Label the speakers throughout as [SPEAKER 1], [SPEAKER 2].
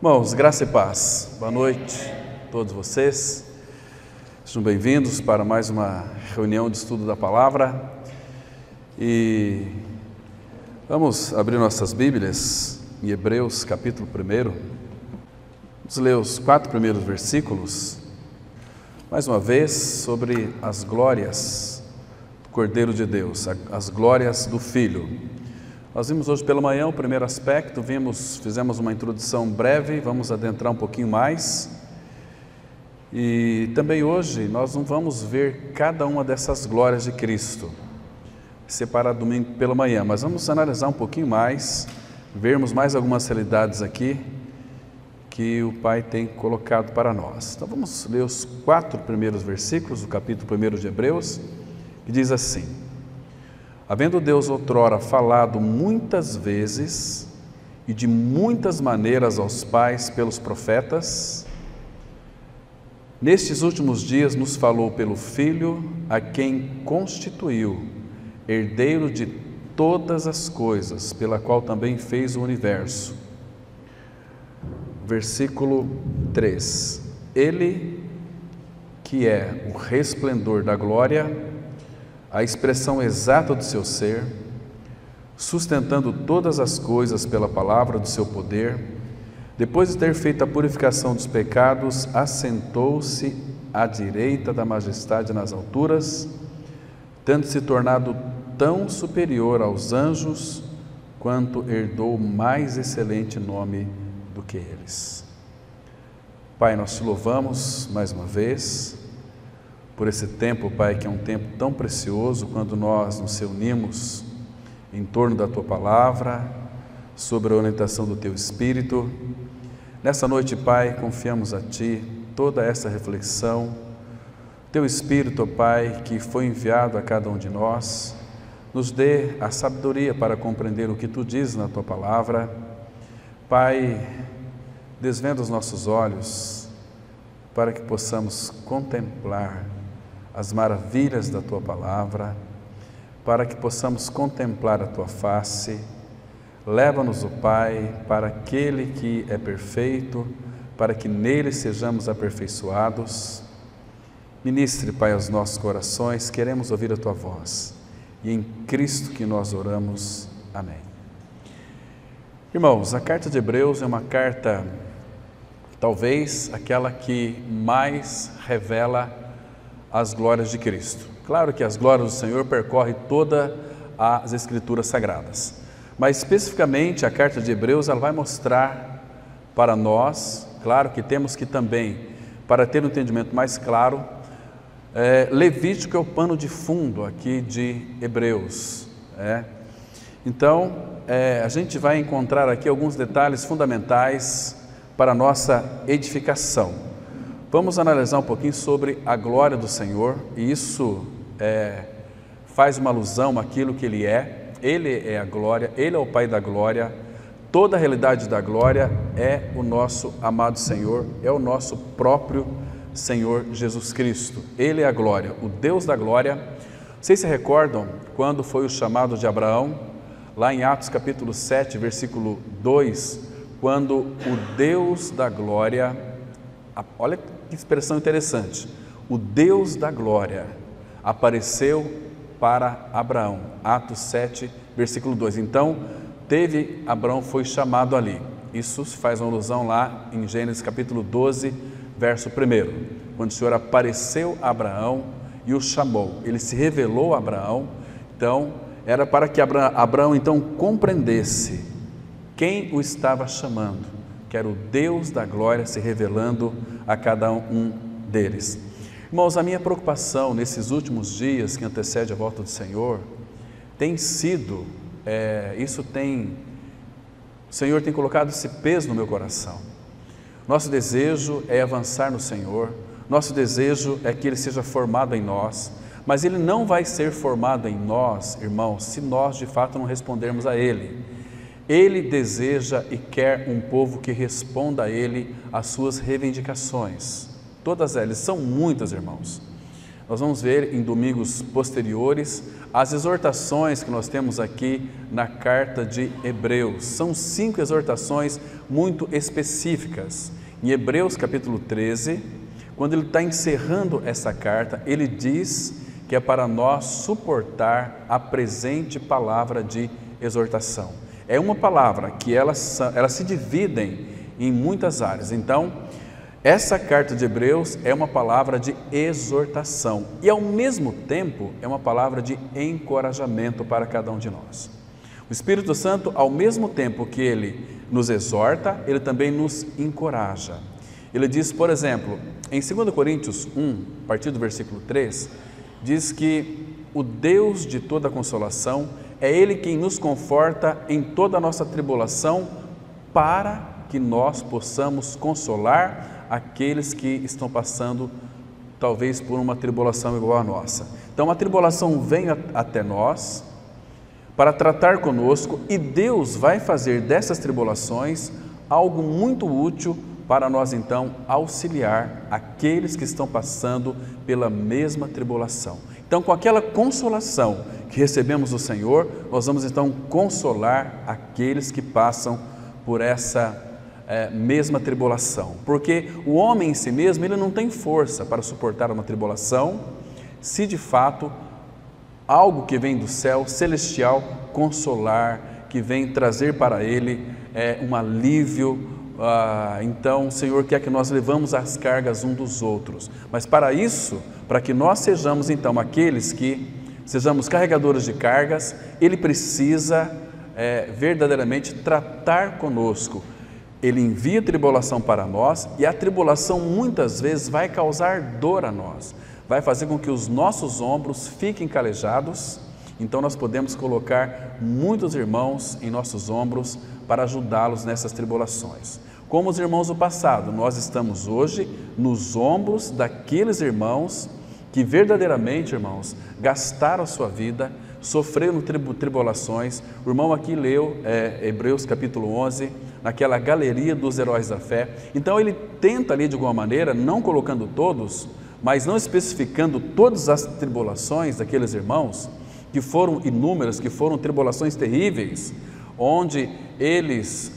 [SPEAKER 1] Irmãos, graça e paz. Boa noite a todos vocês. Sejam bem-vindos para mais uma reunião de estudo da palavra. E vamos abrir nossas Bíblias em Hebreus capítulo 1. Vamos ler os 4 primeiros versículos, mais uma vez, sobre as glórias do Cordeiro de Deus, as glórias do Filho. Nós vimos hoje pela manhã o primeiro aspecto, fizemos uma introdução breve, vamos adentrar um pouquinho mais. E também hoje nós não vamos ver cada uma dessas glórias de Cristo, separado domingo pela manhã, mas vamos analisar um pouquinho mais, vermos mais algumas realidades aqui que o Pai tem colocado para nós. Então vamos ler os 4 primeiros versículos do capítulo 1 de Hebreus, que diz assim: havendo Deus outrora falado muitas vezes e de muitas maneiras aos pais pelos profetas, nestes últimos dias nos falou pelo Filho, a quem constituiu herdeiro de todas as coisas, pela qual também fez o universo. Versículo 3: Ele que é o resplendor da glória, a expressão exata do seu ser, sustentando todas as coisas pela palavra do seu poder, depois de ter feito a purificação dos pecados, assentou-se à direita da majestade nas alturas, tendo se tornado tão superior aos anjos, quanto herdou mais excelente nome do que eles. Pai, nós te louvamos mais uma vez por esse tempo, Pai, que é um tempo tão precioso, quando nós nos reunimos em torno da Tua Palavra, sobre a orientação do Teu Espírito. Nessa noite, Pai, confiamos a Ti toda essa reflexão. Teu Espírito, Pai, que foi enviado a cada um de nós, nos dê a sabedoria para compreender o que Tu dizes na Tua Palavra. Pai, desvenda os nossos olhos para que possamos contemplar as maravilhas da Tua Palavra, para que possamos contemplar a Tua face. Leva-nos, ó Pai, para aquele que é perfeito, para que nele sejamos aperfeiçoados. Ministre, Pai, aos nossos corações, queremos ouvir a Tua voz, e em Cristo que nós oramos. Amém. Irmãos, a carta de Hebreus é uma carta, talvez aquela que mais revela as glórias de Cristo. Claro que as glórias do Senhor percorrem todas as Escrituras Sagradas, mas especificamente a carta de Hebreus, ela vai mostrar para nós, claro que temos que também, para ter um entendimento mais claro, Levítico é o pano de fundo aqui de Hebreus. Então, a gente vai encontrar aqui alguns detalhes fundamentais para a nossa edificação. Vamos analisar um pouquinho sobre a glória do Senhor, e isso faz uma alusão àquilo que Ele é. Ele é a glória, Ele é o Pai da glória, toda a realidade da glória é o nosso amado Senhor, é o nosso próprio Senhor Jesus Cristo. Ele é a glória, o Deus da glória. Vocês se recordam quando foi o chamado de Abraão, lá em Atos capítulo 7, versículo 2, quando o Deus da glória, olha que expressão interessante, o Deus da glória apareceu para Abraão, Atos 7, versículo 2. Então, Abraão foi chamado ali. Isso faz uma alusão lá em Gênesis capítulo 12, verso 1, quando o Senhor apareceu a Abraão e o chamou. Ele se revelou a Abraão, então, era para que Abraão então compreendesse quem o estava chamando, que era o Deus da glória se revelando a cada um deles. Irmãos, a minha preocupação nesses últimos dias que antecede a volta do Senhor tem sido, o Senhor tem colocado esse peso no meu coração. Nosso desejo é avançar no Senhor, nosso desejo é que Ele seja formado em nós, mas Ele não vai ser formado em nós, irmãos, se nós de fato não respondermos a Ele. Ele deseja e quer um povo que responda a Ele as suas reivindicações. Todas elas, são muitas, irmãos. Nós vamos ver em domingos posteriores as exortações que nós temos aqui na carta de Hebreus. São 5 exortações muito específicas. Em Hebreus capítulo 13, quando ele está encerrando essa carta, ele diz que é para nós suportar a presente palavra de exortação. É uma palavra que elas se dividem em muitas áreas. Então, essa carta de Hebreus é uma palavra de exortação e, ao mesmo tempo, é uma palavra de encorajamento para cada um de nós. O Espírito Santo, ao mesmo tempo que ele nos exorta, ele também nos encoraja. Ele diz, por exemplo, em 2 Coríntios 1, a partir do versículo 3, diz que o Deus de toda consolação é Ele quem nos conforta em toda a nossa tribulação, para que nós possamos consolar aqueles que estão passando talvez por uma tribulação igual à nossa. Então a tribulação vem até nós para tratar conosco, e Deus vai fazer dessas tribulações algo muito útil para nós então auxiliar aqueles que estão passando pela mesma tribulação. Então, com aquela consolação que recebemos do Senhor, nós vamos então consolar aqueles que passam por essa mesma tribulação, porque o homem em si mesmo, ele não tem força para suportar uma tribulação, se de fato algo que vem do céu celestial consolar, que vem trazer para ele um alívio. Então o Senhor quer que nós levamos as cargas um dos outros, mas para isso, para que nós sejamos então aqueles que sejamos carregadores de cargas, Ele precisa verdadeiramente tratar conosco. Ele envia tribulação para nós, e a tribulação muitas vezes vai causar dor a nós, vai fazer com que os nossos ombros fiquem calejados. Então nós podemos colocar muitos irmãos em nossos ombros para ajudá-los nessas tribulações. Como os irmãos do passado, nós estamos hoje nos ombros daqueles irmãos que verdadeiramente, irmãos, gastaram a sua vida, sofreram tribulações. O irmão aqui leu Hebreus capítulo 11, naquela galeria dos heróis da fé. Então ele tenta ali de alguma maneira, não colocando todos, mas não especificando todas as tribulações daqueles irmãos, que foram inúmeras, que foram tribulações terríveis, onde eles,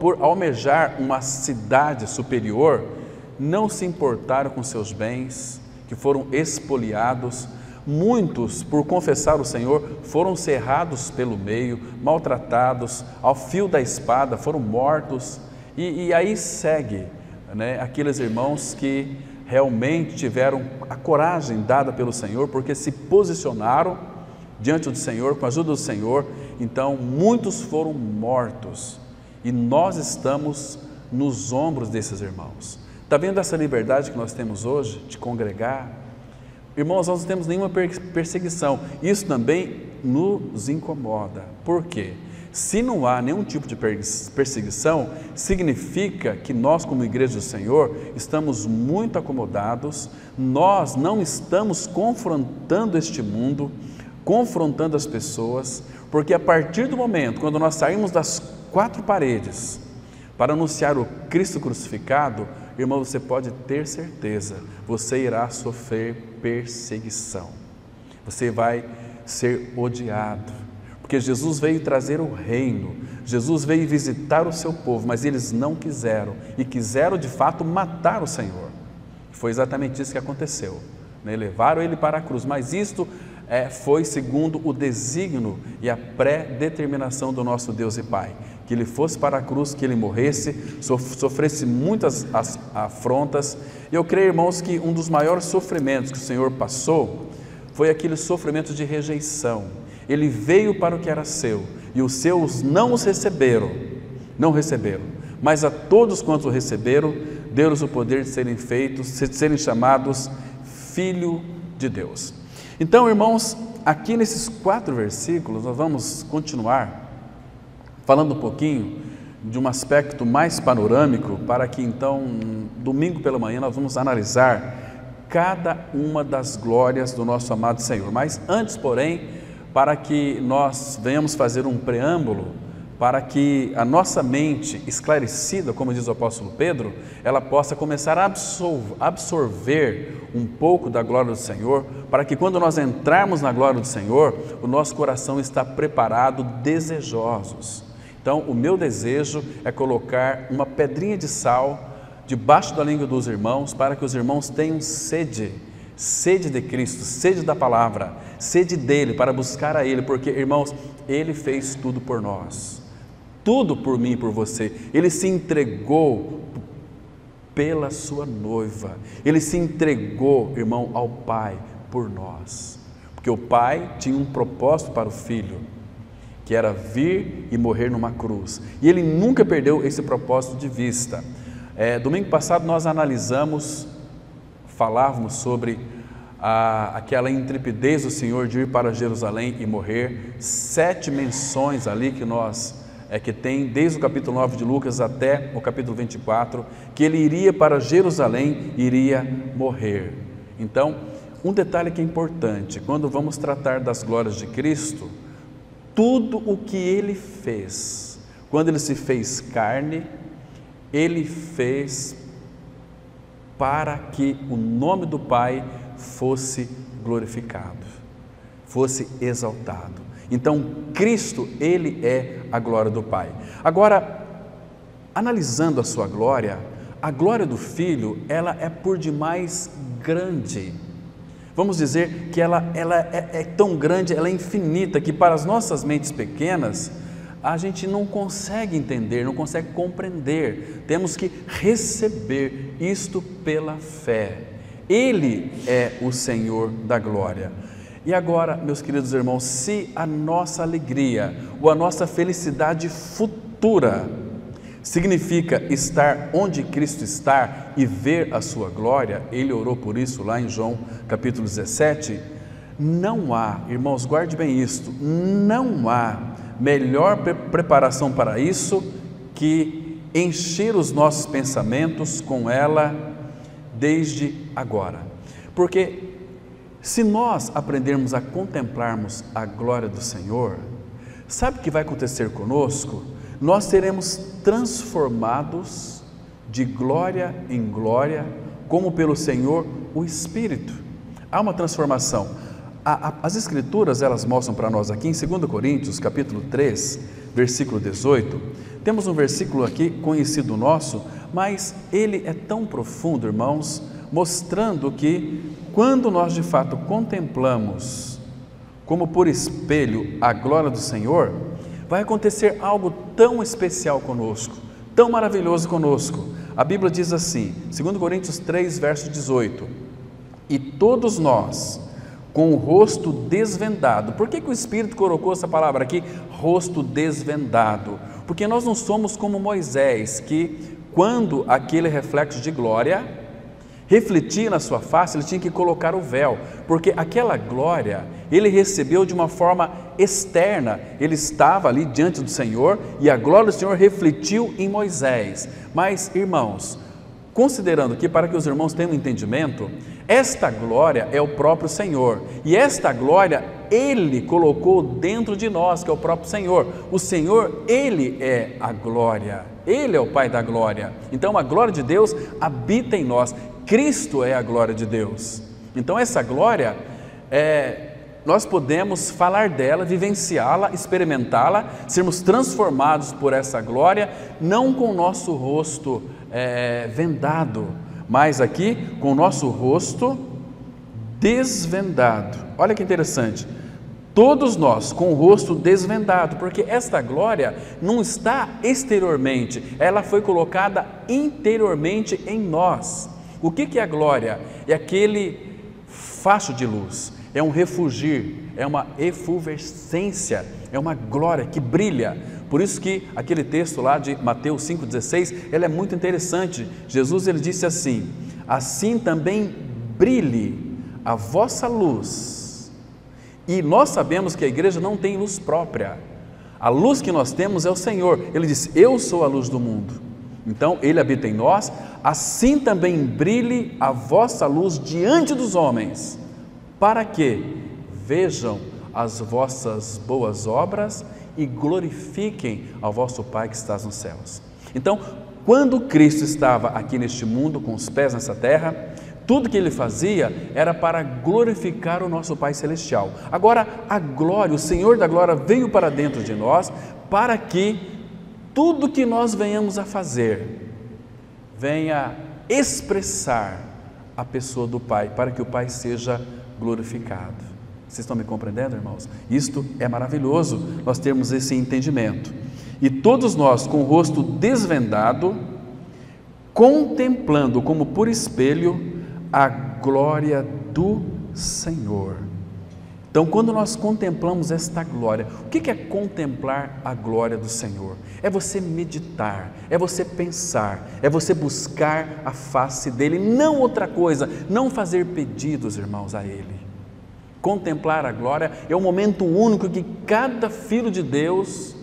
[SPEAKER 1] por almejar uma cidade superior, não se importaram com seus bens, que foram expoliados. Muitos, por confessar o Senhor, foram cerrados pelo meio, maltratados, ao fio da espada, foram mortos. E aí segue, né, aqueles irmãos que realmente tiveram a coragem dada pelo Senhor, porque se posicionaram diante do Senhor, com a ajuda do Senhor. Então muitos foram mortos, e nós estamos nos ombros desses irmãos. Está vendo essa liberdade que nós temos hoje de congregar? Irmãos, nós não temos nenhuma perseguição. Isso também nos incomoda. Por quê? Se não há nenhum tipo de perseguição, significa que nós, como igreja do Senhor, estamos muito acomodados. Nós não estamos confrontando este mundo, confrontando as pessoas, porque a partir do momento, quando nós saímos das 4 paredes para anunciar o Cristo crucificado, irmão, você pode ter certeza, você irá sofrer perseguição, você vai ser odiado, porque Jesus veio trazer o reino, Jesus veio visitar o seu povo, mas eles não quiseram, e quiseram de fato matar o Senhor. Foi exatamente isso que aconteceu, né? Levaram ele para a cruz, mas isto foi segundo o desígnio e a pré-determinação do nosso Deus e Pai, que ele fosse para a cruz, que ele morresse, sofresse muitas afrontas. Eu creio, irmãos, que um dos maiores sofrimentos que o Senhor passou foi aquele sofrimento de rejeição. Ele veio para o que era seu, e os seus não receberam, mas a todos quantos o receberam, deu-lhes o poder de serem chamados filho de Deus. Então, irmãos, aqui nesses 4 versículos, nós vamos continuar falando um pouquinho de um aspecto mais panorâmico, para que então, domingo pela manhã, nós vamos analisar cada uma das glórias do nosso amado Senhor. Mas antes, porém, para que nós venhamos fazer um preâmbulo para que a nossa mente esclarecida, como diz o apóstolo Pedro, ela possa começar a absorver um pouco da glória do Senhor, para que quando nós entrarmos na glória do Senhor, o nosso coração está preparado, desejosos. Então, o meu desejo é colocar uma pedrinha de sal debaixo da língua dos irmãos, para que os irmãos tenham sede de Cristo, sede da palavra, sede dele, para buscar a ele, porque, irmãos, ele fez tudo por nós, tudo por mim e por você. Ele se entregou pela sua noiva, ele se entregou, irmão, ao Pai por nós, porque o Pai tinha um propósito para o Filho, que era vir e morrer numa cruz, e ele nunca perdeu esse propósito de vista. Domingo passado nós falávamos sobre aquela intrepidez do Senhor de ir para Jerusalém e morrer, 7 menções ali que tem desde o capítulo 9 de Lucas até o capítulo 24, que ele iria para Jerusalém e iria morrer. Então, um detalhe que é importante, quando vamos tratar das glórias de Cristo, tudo o que ele fez, quando ele se fez carne, ele fez para que o nome do Pai fosse glorificado, fosse exaltado. Então, Cristo, ele é a glória do Pai. Agora, analisando a sua glória, a glória do Filho, ela é por demais grande. Vamos dizer que ela é tão grande, ela é infinita, que para as nossas mentes pequenas, a gente não consegue entender, não consegue compreender. Temos que receber isto pela fé. Ele é o Senhor da glória. E agora, meus queridos irmãos, se a nossa alegria ou a nossa felicidade futura significa estar onde Cristo está e ver a sua glória, ele orou por isso lá em João capítulo 17, não há, irmãos, guarde bem isto, não há melhor preparação para isso que encher os nossos pensamentos com ela desde agora. Porque se nós aprendermos a contemplarmos a glória do Senhor, sabe o que vai acontecer conosco? Nós seremos transformados de glória em glória, como pelo Senhor o Espírito. Há uma transformação. As Escrituras, elas mostram para nós aqui em 2 Coríntios, capítulo 3, versículo 18, temos um versículo aqui conhecido nosso, mas ele é tão profundo, irmãos, mostrando que quando nós de fato contemplamos, como por espelho, a glória do Senhor, vai acontecer algo tão especial conosco, tão maravilhoso conosco. A Bíblia diz assim, 2 Coríntios 3, verso 18, e todos nós, com o rosto desvendado. Por que o Espírito colocou essa palavra aqui, rosto desvendado? Porque nós não somos como Moisés, que quando aquele reflexo de glória refletia na sua face, ele tinha que colocar o véu, porque aquela glória ele recebeu de uma forma externa, ele estava ali diante do Senhor e a glória do Senhor refletiu em Moisés. Mas, irmãos, considerando que para que os irmãos tenham um entendimento, esta glória é o próprio Senhor, e esta glória Ele colocou dentro de nós, que é o próprio Senhor. O Senhor, Ele é a glória, Ele é o Pai da glória. Então a glória de Deus habita em nós, Cristo é a glória de Deus. Então essa glória, nós podemos falar dela, vivenciá-la, experimentá-la, sermos transformados por essa glória, não com o nosso rosto vendado, mas aqui com o nosso rosto desvendado. Olha que interessante, todos nós com o rosto desvendado, porque esta glória não está exteriormente, ela foi colocada interiormente em nós. O que é a glória? É aquele facho de luz, é um refulgir, é uma efulvescência, é uma glória que brilha. Por isso que aquele texto lá de Mateus 5,16, ele é muito interessante. Jesus, ele disse assim, assim também brilhe a vossa luz. E nós sabemos que a igreja não tem luz própria, a luz que nós temos é o Senhor. Ele disse, eu sou a luz do mundo, então Ele habita em nós, assim também brilhe a vossa luz diante dos homens, para que vejam as vossas boas obras e glorifiquem ao vosso Pai que estás nos céus. Então, quando Cristo estava aqui neste mundo, com os pés nessa terra, tudo que Ele fazia era para glorificar o nosso Pai Celestial. Agora, a glória, o Senhor da glória veio para dentro de nós, para que tudo que nós venhamos a fazer, venha expressar a pessoa do Pai, para que o Pai seja glorificado. Vocês estão me compreendendo, irmãos? Isto é maravilhoso, nós termos esse entendimento. E todos nós, com o rosto desvendado, contemplando como por espelho a glória do Senhor. Então, quando nós contemplamos esta glória, o que é contemplar a glória do Senhor? É você meditar, é você pensar, é você buscar a face dEle, não outra coisa, não fazer pedidos, irmãos, a Ele. Contemplar a glória é um momento único que cada filho de Deus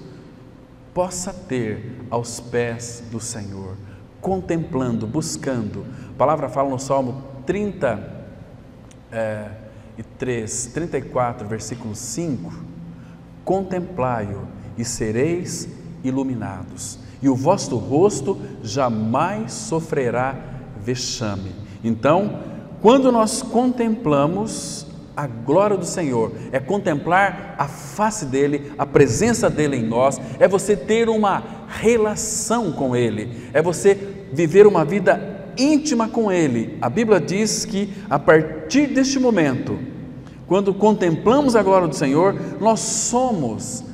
[SPEAKER 1] possa ter aos pés do Senhor, contemplando, buscando. A palavra fala no Salmo 34, versículo 5, contemplai-o e sereis iluminados, e o vosso rosto jamais sofrerá vexame. Então, quando nós contemplamos a glória do Senhor, é contemplar a face dEle, a presença dEle em nós, é você ter uma relação com Ele, é você viver uma vida íntima com Ele. A Bíblia diz que a partir deste momento, quando contemplamos a glória do Senhor, nós somos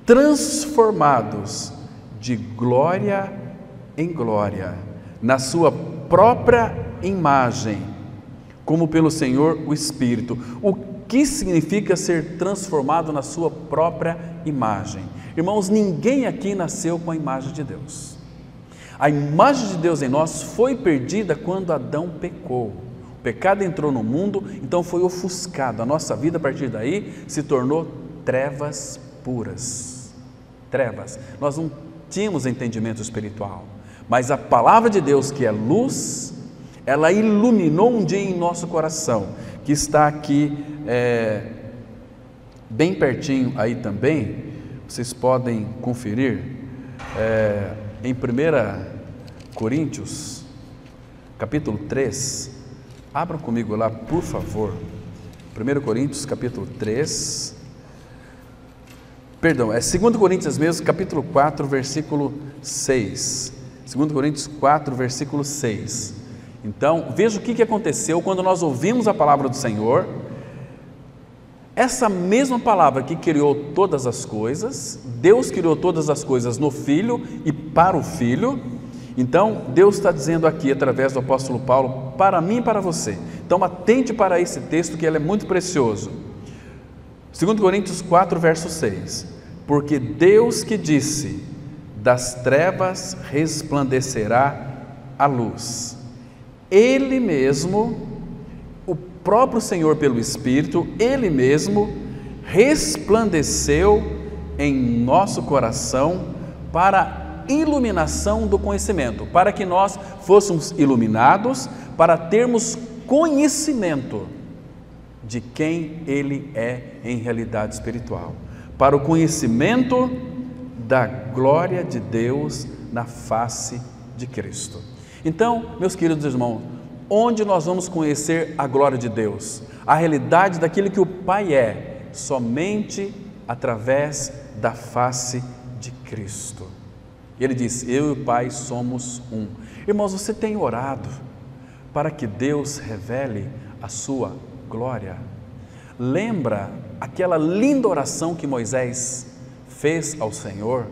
[SPEAKER 1] transformados de glória em glória, na sua própria imagem, como pelo Senhor o Espírito. O que significa ser transformado na sua própria imagem? Irmãos, ninguém aqui nasceu com a imagem de Deus. A imagem de Deus em nós foi perdida quando Adão pecou. O pecado entrou no mundo, então foi ofuscado. A nossa vida a partir daí se tornou trevas puras. Trevas. Nós não tínhamos entendimento espiritual, mas a palavra de Deus, que é luz, ela iluminou um dia em nosso coração, que está aqui bem pertinho aí também, vocês podem conferir, em 1 Coríntios, capítulo 3, abram comigo lá, por favor, 1 Coríntios, capítulo 3, perdão, é 2 Coríntios mesmo, capítulo 4, versículo 6, 2 Coríntios 4, versículo 6, então, veja o que aconteceu quando nós ouvimos a palavra do Senhor. Essa mesma palavra que criou todas as coisas, Deus criou todas as coisas no Filho e para o Filho. Então, Deus está dizendo aqui, através do apóstolo Paulo, para mim e para você. Então, atente para esse texto, que ele é muito precioso. 2 Coríntios 4, verso 6. Porque Deus que disse, das trevas resplandecerá a luz. Ele mesmo, o próprio Senhor pelo Espírito, Ele mesmo resplandeceu em nosso coração para a iluminação do conhecimento, para que nós fôssemos iluminados, para termos conhecimento de quem Ele é em realidade espiritual, para o conhecimento da glória de Deus na face de Cristo. Então, meus queridos irmãos, onde nós vamos conhecer a glória de Deus, a realidade daquilo que o Pai é, somente através da face de Cristo. Ele diz, eu e o Pai somos um. Irmãos, você tem orado para que Deus revele a sua glória? Lembra aquela linda oração que Moisés fez ao Senhor?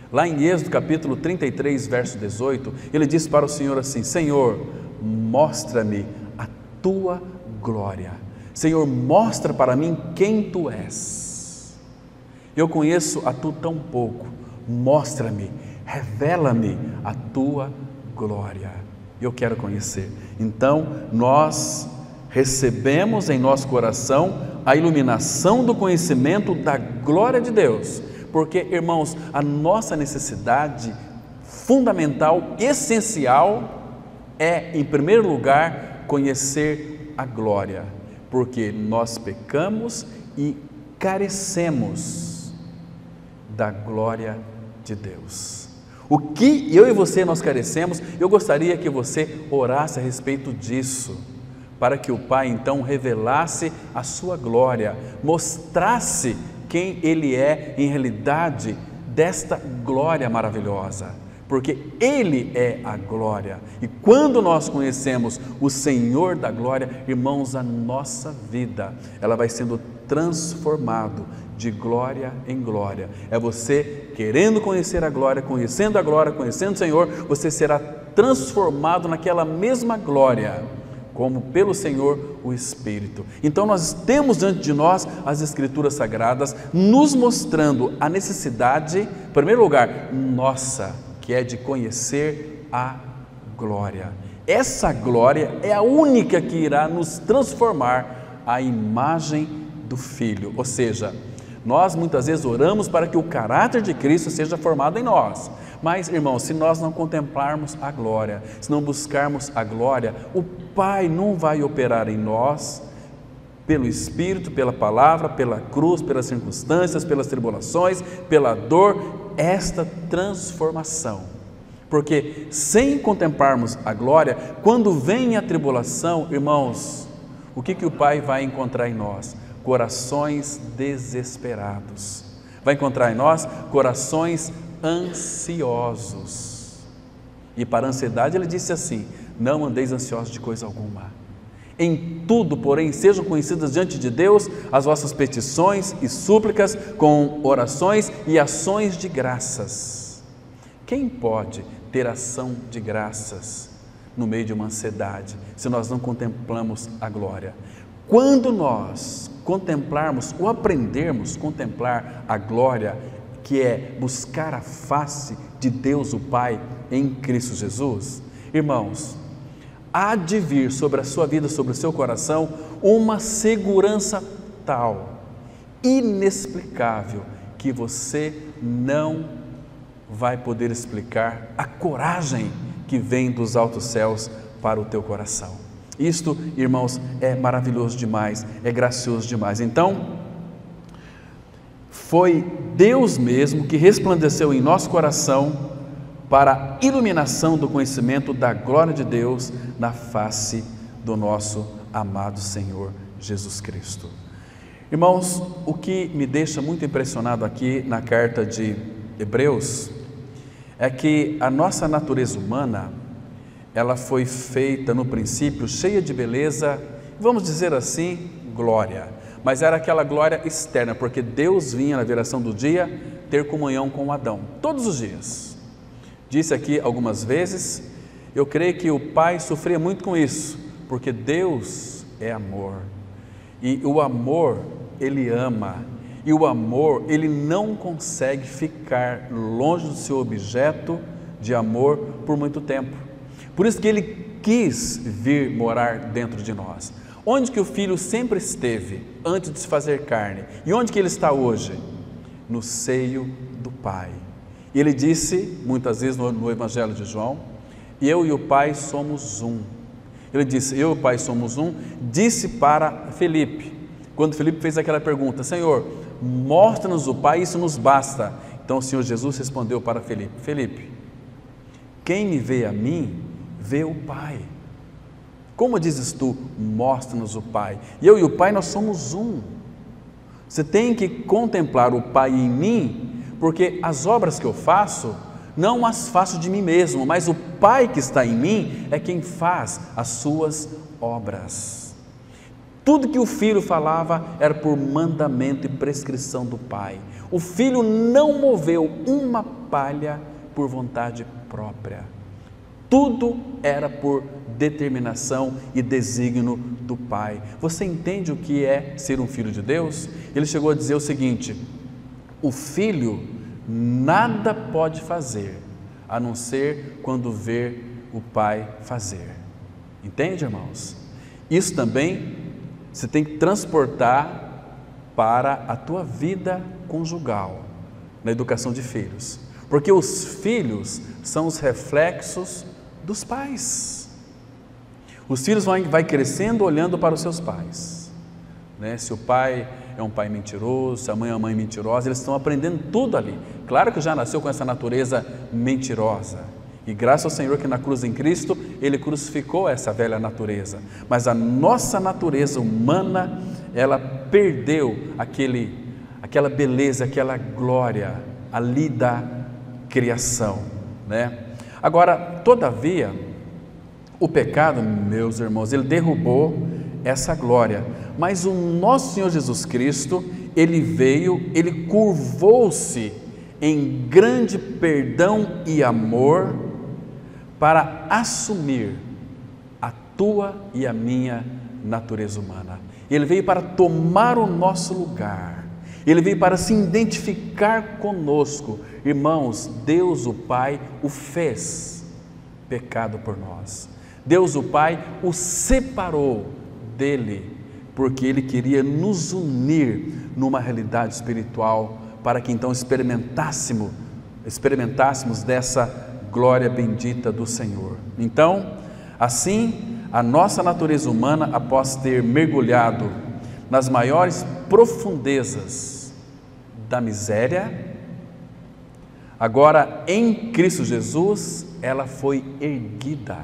[SPEAKER 1] Lá em Êxodo capítulo 33, verso 18, ele diz para o Senhor assim, Senhor, mostra-me a tua glória. Senhor, mostra para mim quem tu és. Eu conheço a tu tão pouco, mostra-me, revela-me a tua glória. Eu quero conhecer. Então, nós recebemos em nosso coração a iluminação do conhecimento da glória de Deus. Porque, irmãos, a nossa necessidade fundamental, essencial, é, em primeiro lugar, conhecer a glória, porque nós pecamos e carecemos da glória de Deus. O que eu e você nós carecemos, eu gostaria que você orasse a respeito disso, para que o Pai então revelasse a sua glória, mostrasse quem Ele é em realidade desta glória maravilhosa, porque Ele é a glória. E quando nós conhecemos o Senhor da glória, irmãos, a nossa vida, ela vai sendo transformado de glória em glória. É você querendo conhecer a glória, conhecendo o Senhor, você será transformado naquela mesma glória, como pelo Senhor o Espírito. Então nós temos diante de nós as Escrituras Sagradas, nos mostrando a necessidade, em primeiro lugar, nossa, que é de conhecer a glória. Essa glória é a única que irá nos transformar à imagem do Filho, ou seja, nós muitas vezes oramos para que o caráter de Cristo seja formado em nós, mas irmãos, se nós não contemplarmos a glória, se não buscarmos a glória, o Pai não vai operar em nós, pelo Espírito, pela palavra, pela cruz, pelas circunstâncias, pelas tribulações, pela dor, esta transformação, porque sem contemplarmos a glória, quando vem a tribulação, irmãos, o que o Pai vai encontrar em nós? Corações desesperados, vai encontrar em nós corações ansiosos, e para a ansiedade ele disse assim: não andeis ansiosos de coisa alguma, em tudo, porém, sejam conhecidas diante de Deus as vossas petições e súplicas com orações e ações de graças. Quem pode ter ação de graças no meio de uma ansiedade, se nós não contemplamos a glória? Quando nós contemplarmos ou aprendermos a contemplar a glória, que é buscar a face de Deus o Pai em Cristo Jesus, irmãos, há de vir sobre a sua vida, sobre o seu coração, uma segurança tal, inexplicável, que você não vai poder explicar a coragem que vem dos altos céus para o teu coração. Isto, irmãos, é maravilhoso demais, é gracioso demais. Então, foi Deus mesmo que resplandeceu em nosso coração para a iluminação do conhecimento da glória de Deus na face do nosso amado Senhor Jesus Cristo. Irmãos, o que me deixa muito impressionado aqui na carta de Hebreus é que a nossa natureza humana, ela foi feita no princípio cheia de beleza, vamos dizer assim, glória, mas era aquela glória externa, porque Deus vinha na viração do dia ter comunhão com Adão, todos os dias. Disse aqui algumas vezes, eu creio que o Pai sofria muito com isso, porque Deus é amor, e o amor, Ele ama, e o amor, ele não consegue ficar longe do seu objeto de amor por muito tempo. Por isso que ele quis vir morar dentro de nós. Onde que o Filho sempre esteve antes de se fazer carne? E onde que ele está hoje? No seio do Pai. E ele disse, muitas vezes no Evangelho de João, eu e o Pai somos um. Ele disse, eu e o Pai somos um, disse para Felipe, quando Felipe fez aquela pergunta, Senhor, mostra-nos o Pai, isso nos basta. Então o Senhor Jesus respondeu para Felipe, Felipe, quem me vê a mim, vê o Pai. Como dizes tu, mostra-nos o Pai? E eu e o Pai, nós somos um. Você tem que contemplar o Pai em mim, porque as obras que eu faço, não as faço de mim mesmo, mas o Pai que está em mim é quem faz as suas obras. Tudo que o Filho falava era por mandamento e prescrição do Pai. O Filho não moveu uma palha por vontade própria. Tudo era por determinação e desígnio do Pai. Você entende o que é ser um filho de Deus? Ele chegou a dizer o seguinte, o Filho nada pode fazer, a não ser quando ver o Pai fazer. Entende, irmãos? Isso também você tem que transportar para a tua vida conjugal, na educação de filhos. Porque os filhos são os reflexos dos pais. Os filhos vão crescendo olhando para os seus pais. né? Se o pai é um pai mentiroso, se a mãe é uma mãe mentirosa, eles estão aprendendo tudo ali. Claro que já nasceu com essa natureza mentirosa. E graças ao Senhor que na cruz em Cristo, Ele crucificou essa velha natureza. Mas a nossa natureza humana, ela perdeu aquela beleza, aquela glória ali da criação, né? Agora, todavia, o pecado, meus irmãos, ele derrubou essa glória. Mas o nosso Senhor Jesus Cristo, Ele veio, Ele curvou-se em grande perdão e amor para assumir a tua e a minha natureza humana. Ele veio para tomar o nosso lugar. Ele veio para se identificar conosco. Irmãos, Deus o Pai o fez pecado por nós. Deus o Pai o separou dele, porque Ele queria nos unir numa realidade espiritual, para que então experimentássemos dessa glória bendita do Senhor. Então, assim, a nossa natureza humana, após ter mergulhado nas maiores profundezas da miséria, agora em Cristo Jesus, ela foi erguida,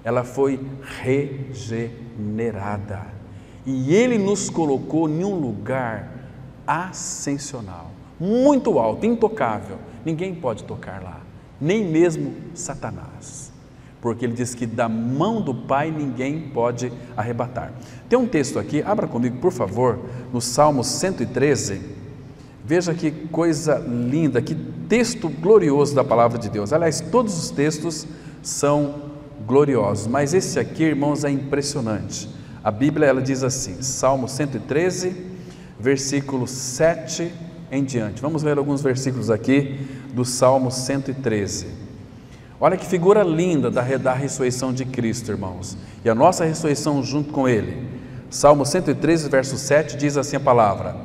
[SPEAKER 1] ela foi regenerada, e Ele nos colocou em um lugar ascensional, muito alto, intocável. Ninguém pode tocar lá, nem mesmo Satanás, porque Ele diz que da mão do Pai ninguém pode arrebatar. Tem um texto aqui, abra comigo por favor, no Salmo 113, veja que coisa linda, que texto glorioso da palavra de Deus. Aliás, todos os textos são gloriosos, mas esse aqui, irmãos, é impressionante. A Bíblia, ela diz assim, Salmo 113, versículo 7 em diante. Vamos ler alguns versículos aqui do Salmo 113. Olha que figura linda da ressurreição de Cristo, irmãos, e a nossa ressurreição junto com Ele. Salmo 113, verso 7, diz assim a palavra: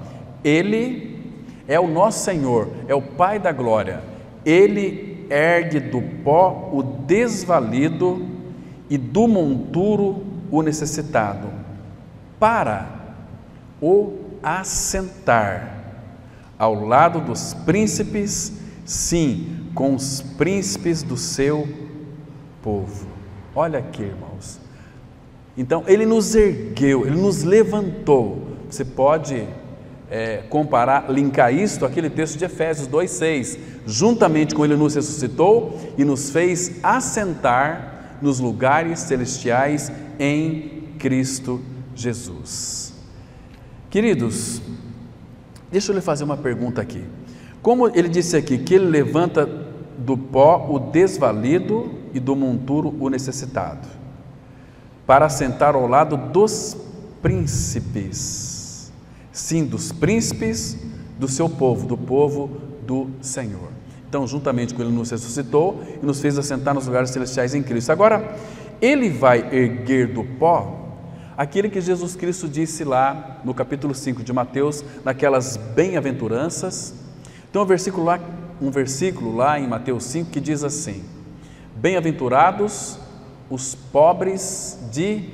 [SPEAKER 1] Ele é o nosso Senhor, é o Pai da glória. Ele ergue do pó o desvalido e do monturo o necessitado, para o assentar ao lado dos príncipes, sim, com os príncipes do seu povo. Olha aqui, irmãos. Então, Ele nos ergueu, Ele nos levantou. Você pode comparar, linkar isto àquele texto de Efésios 2,6. Juntamente com Ele nos ressuscitou e nos fez assentar nos lugares celestiais em Cristo Jesus. Queridos, deixa eu lhe fazer uma pergunta aqui. Como ele disse aqui, que Ele levanta do pó o desvalido e do monturo o necessitado, para assentar ao lado dos príncipes, sim, dos príncipes do seu povo, do povo do Senhor. Então, juntamente com Ele nos ressuscitou e nos fez assentar nos lugares celestiais em Cristo. Agora, Ele vai erguer do pó aquele que Jesus Cristo disse lá no capítulo 5 de Mateus, naquelas bem-aventuranças. Então, um versículo lá em Mateus 5 que diz assim: Bem-aventurados os pobres de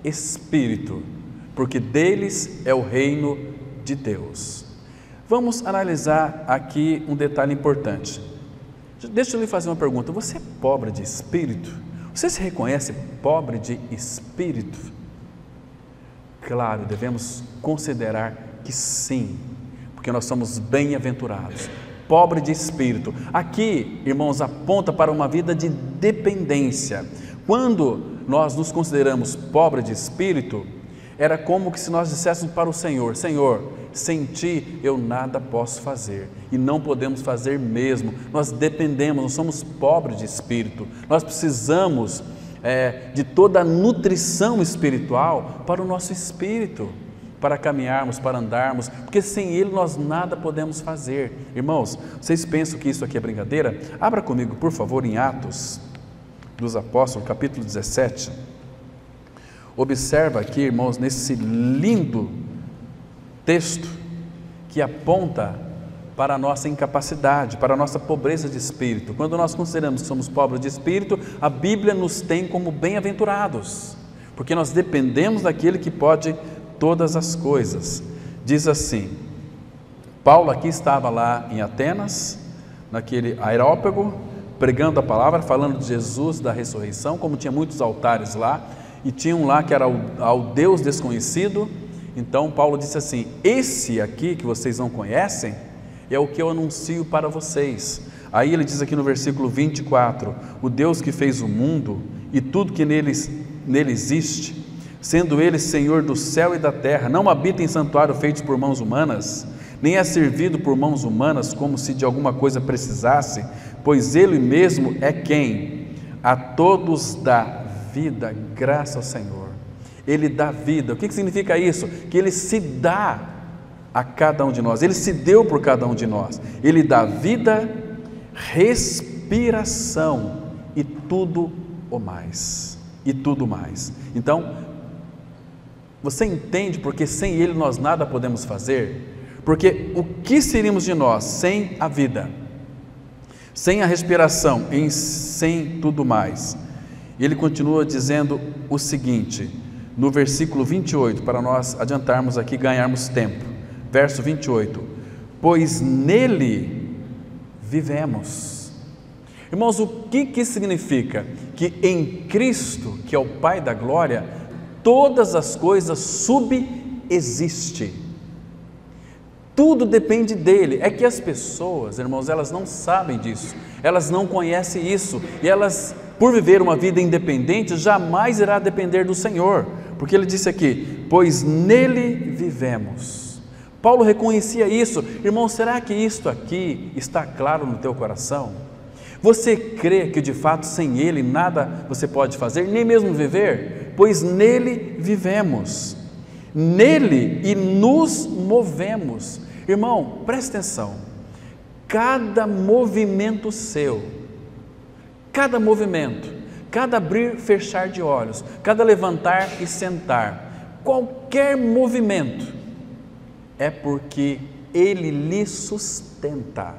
[SPEAKER 1] espírito, porque deles é o reino de Deus. Vamos analisar aqui um detalhe importante. Deixa eu lhe fazer uma pergunta: você é pobre de espírito? Você se reconhece pobre de espírito? Claro, devemos considerar que sim, porque nós somos bem-aventurados, pobre de espírito. Aqui, irmãos, aponta para uma vida de dependência. Quando nós nos consideramos pobre de espírito, era como que se nós disséssemos para o Senhor: Senhor, sem Ti eu nada posso fazer, e não podemos fazer mesmo. Nós dependemos, nós somos pobres de espírito, nós precisamos de toda a nutrição espiritual para o nosso espírito, para caminharmos, para andarmos, porque sem Ele nós nada podemos fazer. Irmãos, vocês pensam que isso aqui é brincadeira? Abra comigo, por favor, em Atos dos Apóstolos, capítulo 17. Observa aqui, irmãos, nesse lindo texto que aponta para a nossa incapacidade, para a nossa pobreza de espírito. Quando nós consideramos que somos pobres de espírito, a Bíblia nos tem como bem-aventurados, porque nós dependemos daquele que pode todas as coisas. Diz assim, Paulo aqui estava lá em Atenas, naquele aerópago, pregando a palavra, falando de Jesus, da ressurreição, como tinha muitos altares lá, e tinha um lá que era ao Deus desconhecido. Então Paulo disse assim, esse aqui que vocês não conhecem, é o que eu anuncio para vocês. Aí ele diz aqui no versículo 24, o Deus que fez o mundo e tudo que nele existe, sendo ele Senhor do céu e da terra, não habita em santuário feito por mãos humanas, nem é servido por mãos humanas como se de alguma coisa precisasse, pois ele mesmo é quem a todos dá vida, graças ao Senhor. Ele dá vida. O que significa isso? Que ele se dá a cada um de nós, ele se deu por cada um de nós, ele dá vida, respiração e tudo o mais, e tudo mais. Então, você entende porque sem ele nós nada podemos fazer? Porque o que seríamos de nós sem a vida, sem a respiração, sem tudo mais? Ele continua dizendo o seguinte, no versículo 28, para nós adiantarmos aqui, ganharmos tempo, verso 28, pois nele vivemos. Irmãos, o que significa? Que em Cristo, que é o Pai da glória, todas as coisas subsistem. Tudo depende dele. É que as pessoas, irmãos, elas não sabem disso, elas não conhecem isso, e elas, por viver uma vida independente, jamais irá depender do Senhor, porque ele disse aqui, pois nele vivemos. Paulo reconhecia isso. Irmão, será que isto aqui está claro no teu coração? Você crê que de fato sem ele nada você pode fazer, nem mesmo viver? Pois nele vivemos, nele e nos movemos. Irmão, preste atenção, cada movimento seu, cada movimento, cada abrir e fechar de olhos, cada levantar e sentar, qualquer movimento, é porque ele lhe sustenta,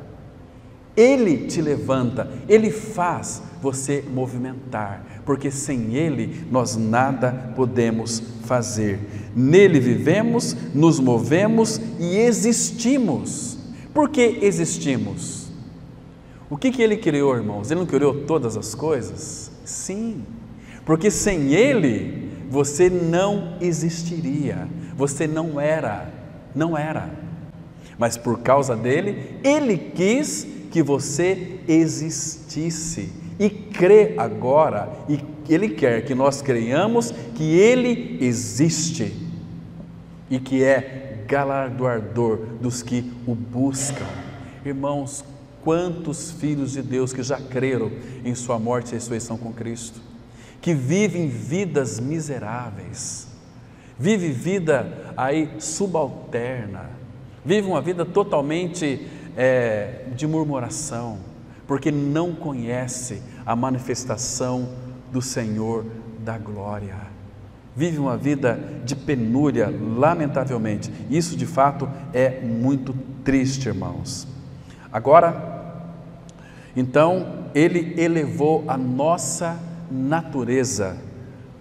[SPEAKER 1] ele te levanta, ele faz você movimentar, porque sem ele nós nada podemos fazer. Nele vivemos, nos movemos e existimos. Por que existimos? O que ele criou, irmãos? Ele não criou todas as coisas? Sim, porque sem ele você não existiria, você não era, mas por causa dele, ele quis que você existisse, e crê agora, e ele quer que nós creiamos que ele existe, e que é galardoador dos que o buscam. Irmãos, quantos filhos de Deus que já creram em sua morte e ressurreição com Cristo, que vivem vidas miseráveis, vive vida aí subalterna, vive uma vida totalmente de murmuração, porque não conhece a manifestação do Senhor da glória, vive uma vida de penúria, lamentavelmente. Isso de fato é muito triste, irmãos. Agora, então, ele elevou a nossa natureza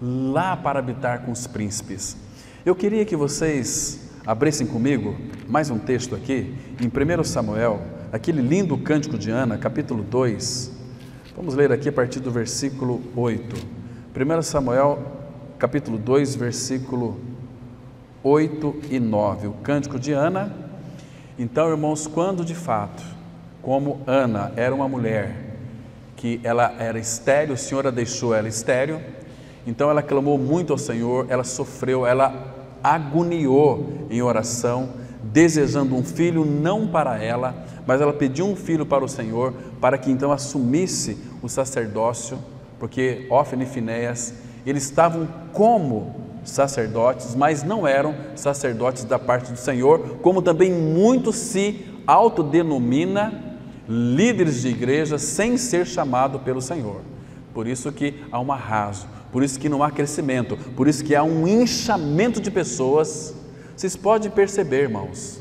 [SPEAKER 1] lá para habitar com os príncipes. Eu queria que vocês abrissem comigo mais um texto aqui, em 1 Samuel, aquele lindo cântico de Ana, capítulo 2, vamos ler aqui a partir do versículo 8, 1 Samuel, capítulo 2, versículo 8 e 9, o cântico de Ana. Então, irmãos, quando de fato, como Ana era uma mulher, que ela era estéril, o Senhor a deixou ela estéril, então ela clamou muito ao Senhor, ela sofreu, ela agoniou em oração, desejando um filho não para ela, mas ela pediu um filho para o Senhor, para que então assumisse o sacerdócio, porque Hófni e Finéias, eles estavam como sacerdotes, mas não eram sacerdotes da parte do Senhor, como também muitos se autodenomina líderes de igreja sem ser chamado pelo Senhor. Por isso que há um arraso, por isso que não há crescimento, por isso que há um inchamento de pessoas. Vocês podem perceber, irmãos,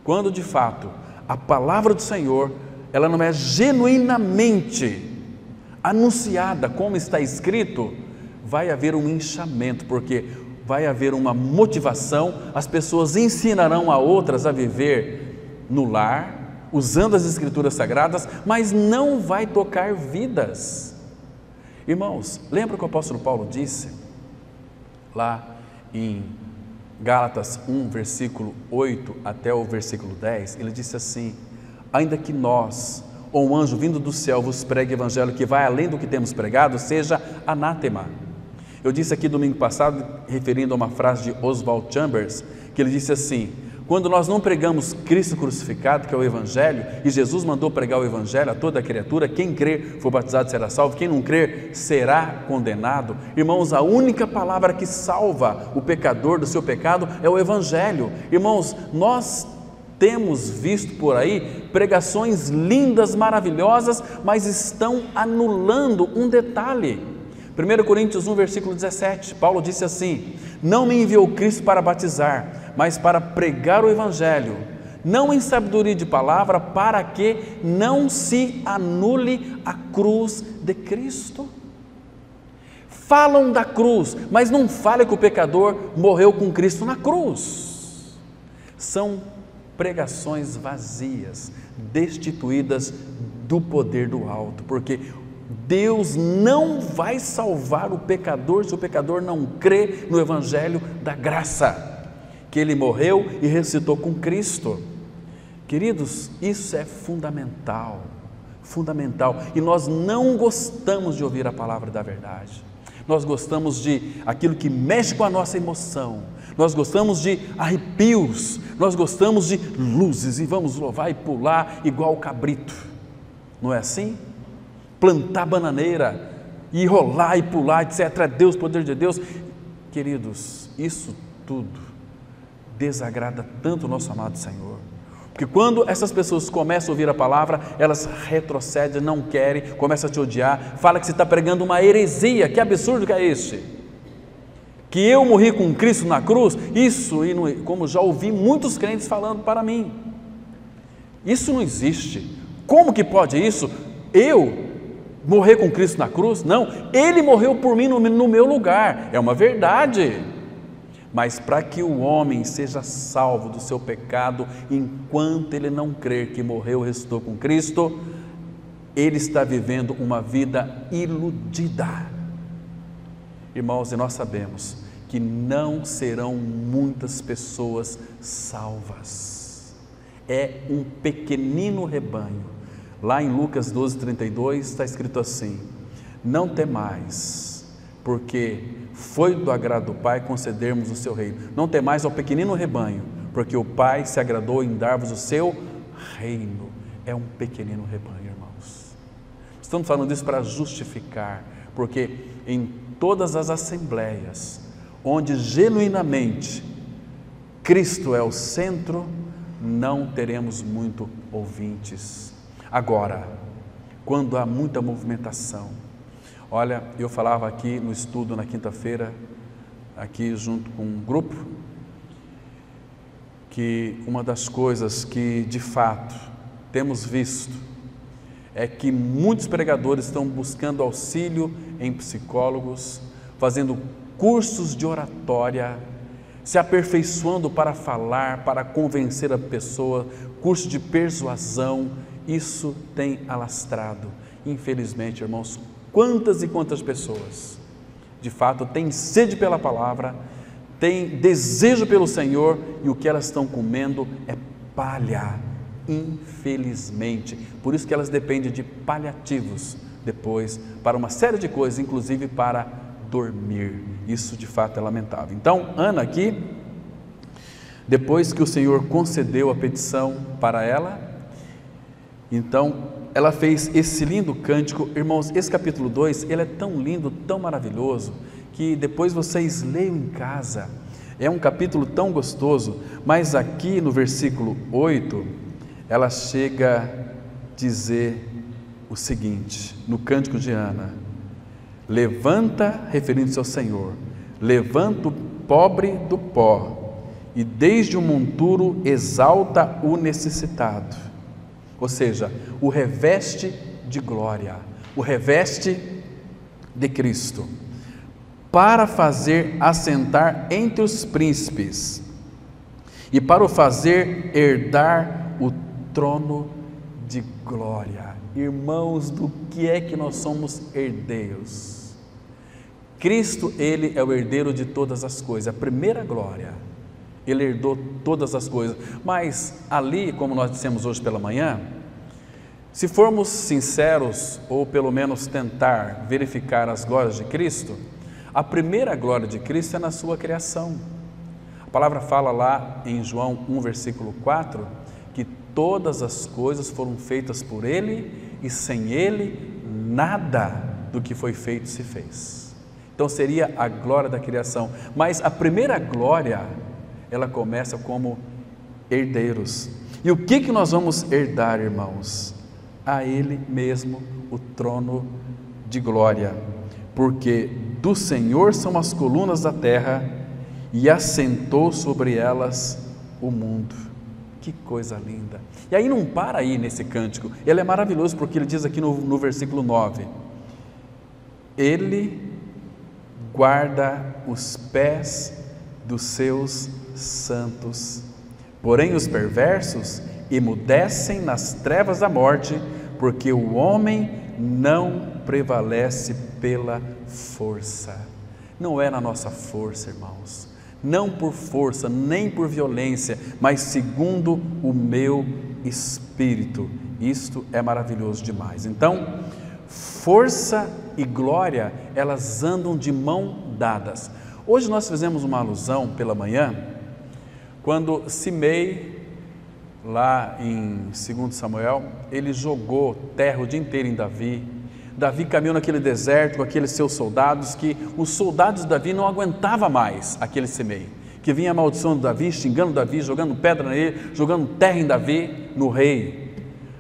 [SPEAKER 1] quando de fato a palavra do Senhor, ela não é genuinamente anunciada como está escrito, vai haver um inchamento, porque vai haver uma motivação, as pessoas ensinarão a outras a viver no lar, usando as Escrituras Sagradas, mas não vai tocar vidas. Irmãos, lembra o que o apóstolo Paulo disse lá em Gálatas 1, versículo 8 até o versículo 10? Ele disse assim: ainda que nós, ou um anjo vindo do céu, vos pregue evangelho que vai além do que temos pregado, seja anátema. Eu disse aqui domingo passado, referindo a uma frase de Oswald Chambers, que ele disse assim: quando nós não pregamos Cristo crucificado, que é o Evangelho, e Jesus mandou pregar o Evangelho a toda criatura, quem crer for batizado será salvo, quem não crer será condenado. Irmãos, a única palavra que salva o pecador do seu pecado é o Evangelho. Irmãos, nós temos visto por aí pregações lindas, maravilhosas, mas estão anulando um detalhe. 1 Coríntios 1, versículo 17, Paulo disse assim: não me enviou Cristo para batizar, mas para pregar o Evangelho, não em sabedoria de palavra, para que não se anule a cruz de Cristo. Falam da cruz, mas não fala que o pecador morreu com Cristo na cruz. São pregações vazias, destituídas do poder do alto, porque Deus não vai salvar o pecador se o pecador não crê no Evangelho da graça, que Ele morreu e ressuscitou com Cristo. Queridos, isso é fundamental, fundamental, e nós não gostamos de ouvir a palavra da verdade, nós gostamos de aquilo que mexe com a nossa emoção, nós gostamos de arrepios, nós gostamos de luzes, e vamos louvar e pular igual o cabrito, não é assim? Plantar bananeira, e rolar e pular, etc. Deus, poder de Deus. Queridos, isso tudo desagrada tanto o nosso amado Senhor, porque quando essas pessoas começam a ouvir a palavra, elas retrocedem, não querem, começam a te odiar, fala que você está pregando uma heresia. Que absurdo que é este? Que eu morri com Cristo na cruz? Isso, como já ouvi muitos crentes falando para mim, isso não existe. Como que pode isso? Eu morrer com Cristo na cruz? Não, Ele morreu por mim no meu lugar. É uma verdade, mas para que o homem seja salvo do seu pecado, enquanto ele não crer que morreu e ressuscitou com Cristo, ele está vivendo uma vida iludida. Irmãos, e nós sabemos que não serão muitas pessoas salvas, é um pequenino rebanho. Lá em Lucas 12:32 está escrito assim: não temais, porque foi do agrado do Pai concedermos o seu reino. Não temais ao pequenino rebanho, porque o Pai se agradou em dar-vos o seu reino. É um pequenino rebanho, irmãos. Estamos falando isso para justificar, porque em todas as assembleias onde genuinamente Cristo é o centro, não teremos muito ouvintes. Agora, quando há muita movimentação, olha, eu falava aqui no estudo na quinta-feira, aqui junto com um grupo, que uma das coisas que de fato temos visto é que muitos pregadores estão buscando auxílio em psicólogos, fazendo cursos de oratória, se aperfeiçoando para falar, para convencer a pessoa, curso de persuasão. Isso tem alastrado, infelizmente, irmãos, quantas e quantas pessoas, de fato, têm sede pela palavra, têm desejo pelo Senhor, e o que elas estão comendo é palha, infelizmente. Por isso que elas dependem de paliativos depois, para uma série de coisas, inclusive para dormir. Isso, de fato, é lamentável. Então, Ana aqui, depois que o Senhor concedeu a petição para ela, então ela fez esse lindo cântico. Irmãos, esse capítulo 2, ele é tão lindo, tão maravilhoso, que depois vocês leiam em casa. É um capítulo tão gostoso, mas aqui no versículo 8, ela chega a dizer o seguinte, no cântico de Ana: levanta, referindo-se ao Senhor, levanta o pobre do pó, e desde o monturo exalta o necessitado. Ou seja, o reveste de glória, o reveste de Cristo. para fazer assentar entre os príncipes e para o fazer herdar o trono de glória. Irmãos, do que é que nós somos herdeiros? Cristo, Ele é o herdeiro de todas as coisas, a primeira glória. Ele herdou todas as coisas, mas ali, como nós dissemos hoje pela manhã, se formos sinceros, ou pelo menos tentar verificar as glórias de Cristo, a primeira glória de Cristo é na sua criação. A palavra fala lá em João 1, versículo 4, que todas as coisas foram feitas por Ele e sem Ele nada do que foi feito se fez. Então seria a glória da criação, mas a primeira glória, ela começa como herdeiros. E o que nós vamos herdar, irmãos? A Ele mesmo o trono de glória, porque do Senhor são as colunas da terra e assentou sobre elas o mundo. Que coisa linda! E aí não para aí nesse cântico, ele é maravilhoso porque ele diz aqui no versículo 9: Ele guarda os pés dos seus santos, porém os perversos emudecem nas trevas da morte, porque o homem não prevalece pela força. Não é na nossa força, irmãos, não por força, nem por violência, mas segundo o meu Espírito. Isto é maravilhoso demais. Então, força e glória, elas andam de mão dadas. Hoje nós fizemos uma alusão pela manhã, quando Simei, lá em 2 Samuel, ele jogou terra o dia inteiro em Davi. Davi caminhou naquele deserto com aqueles seus soldados, que os soldados de Davi não aguentavam mais aquele Simei, que vinha amaldiçoando Davi, xingando Davi, jogando pedra nele, jogando terra em Davi, no rei,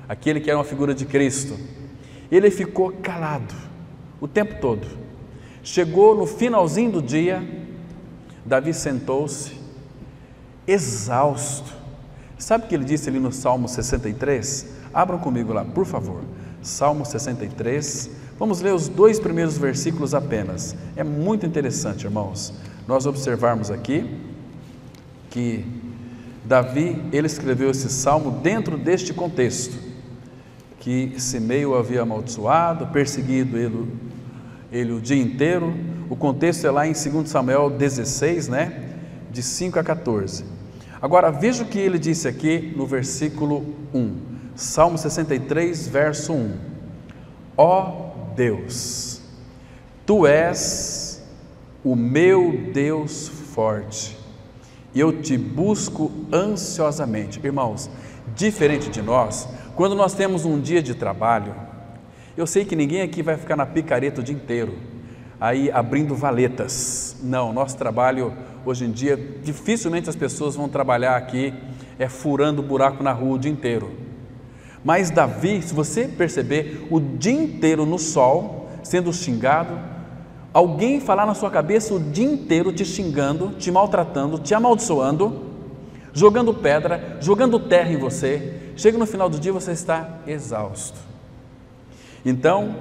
[SPEAKER 1] aquele que era uma figura de Cristo. Ele ficou calado o tempo todo. Chegou no finalzinho do dia, Davi sentou-se, exausto. Sabe o que ele disse ali no Salmo 63? Abram comigo lá, por favor. Salmo 63, vamos ler os 2 primeiros versículos apenas. É muito interessante, irmãos, nós observarmos aqui que Davi, ele escreveu esse salmo dentro deste contexto, que Simei o havia amaldiçoado, perseguido ele o dia inteiro. O contexto é lá em 2 Samuel 16, né? De 5 a 14. Agora veja o que ele disse aqui no versículo 1. Salmo 63, verso 1: Ó Deus, Tu és o meu Deus forte, eu te busco ansiosamente. Irmãos, diferente de nós, quando nós temos um dia de trabalho, eu sei que ninguém aqui vai ficar na picareta o dia inteiro, aí abrindo valetas. Não, nosso trabalho hoje em dia, dificilmente as pessoas vão trabalhar aqui furando buraco na rua o dia inteiro. Mas Davi, se você perceber, o dia inteiro no sol, sendo xingado, alguém falar na sua cabeça o dia inteiro te xingando, te maltratando, te amaldiçoando, jogando pedra, jogando terra em você, chega no final do dia você está exausto. Então,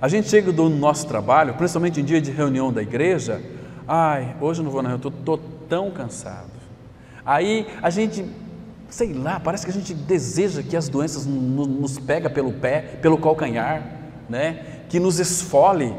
[SPEAKER 1] a gente chega do nosso trabalho, principalmente em dia de reunião da igreja, hoje eu não vou na reunião, estou tão cansado. Aí a gente, sei lá, parece que a gente deseja que as doenças nos pega pelo pé, pelo calcanhar, né? Que nos esfole.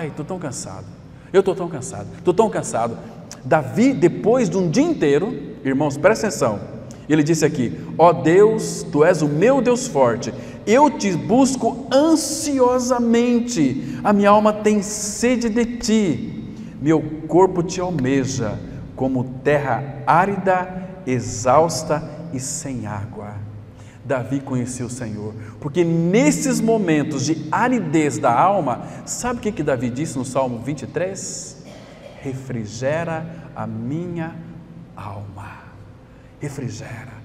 [SPEAKER 1] Estou tão cansado, eu estou tão cansado, estou tão cansado. Davi, depois de um dia inteiro, irmãos, presta atenção, ele disse aqui: ó Deus, Tu és o meu Deus forte, eu te busco ansiosamente, a minha alma tem sede de Ti, meu corpo Te almeja, como terra árida, exausta e sem água. Davi conhecia o Senhor, porque nesses momentos de aridez da alma, sabe o que Davi disse no Salmo 23? Refrigera a minha alma, refrigera.